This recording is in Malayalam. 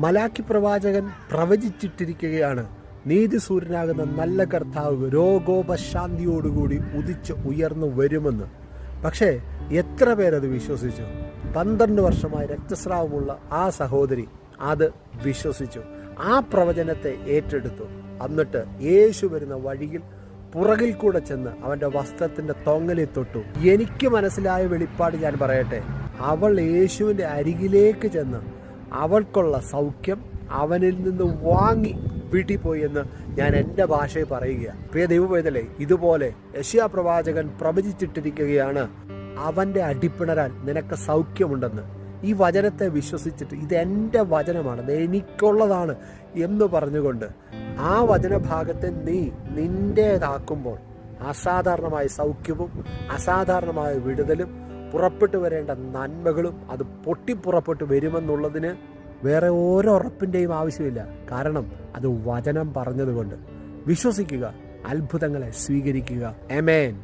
മലാക്കി പ്രവാചകൻ പ്രവചിച്ചിട്ടിരിക്കുകയാണ്, നീതിസൂര്യനാകുന്ന നല്ല കർത്താവ് രോഗോപശാന്തിയോടുകൂടി ഉദിച്ച് ഉയർന്നു വരുമെന്ന്. പക്ഷേ എത്ര പേരത് വിശ്വസിച്ചു? 12 വർഷമായി രക്തസ്രാവമുള്ള ആ സഹോദരി അത് വിശ്വസിച്ചു, ആ പ്രവചനത്തെ ഏറ്റെടുത്തു. എന്നിട്ട് യേശു വരുന്ന വഴിയിൽ പുറകിൽ കൂടെ ചെന്ന് അവൻ്റെ വസ്ത്രത്തിൻ്റെ തൊങ്ങലിൽ തൊട്ടു. എനിക്ക് മനസ്സിലായ വെളിപ്പാട് ഞാൻ പറയട്ടെ, അവൾ യേശുവിൻ്റെ അരികിലേക്ക് ചെന്ന് അവൾക്കുള്ള സൗഖ്യം അവനിൽ നിന്ന് വാങ്ങി വീട്ടിൽ പോയി എന്ന് ഞാൻ എൻ്റെ ഭാഷയിൽ പറയുകയാണ്. പ്രിയ ദൈവവേദലേ, ഇതുപോലെ യെശയ്യാ പ്രവാചകൻ പ്രവചിച്ചിട്ടിരിക്കുകയാണ്, അവൻ്റെ അടിപ്പിണരാൽ നിനക്ക് സൗഖ്യമുണ്ടെന്ന്. ഈ വചനത്തെ വിശ്വസിച്ചിട്ട് ഇത് എൻ്റെ വചനമാണ്, ഇത് എനിക്കുള്ളതാണ് എന്ന് പറഞ്ഞുകൊണ്ട് ആ വചനഭാഗത്തെ നീ നിൻ്റേതാക്കുമ്പോൾ അസാധാരണമായ സൗഖ്യവും അസാധാരണമായ വിടുതലും പുറപ്പെട്ടു വരേണ്ട നന്മകളും അത് പൊട്ടിപ്പുറപ്പെട്ടു വരുമെന്നുള്ളതിന് വേറെ ഓരോ ഉറപ്പിൻ്റെയും ആവശ്യമില്ല. കാരണം അത് വചനം പറഞ്ഞതുകൊണ്ട്. വിശ്വസിക്കുക, അത്ഭുതങ്ങളെ സ്വീകരിക്കുക. ആമേൻ.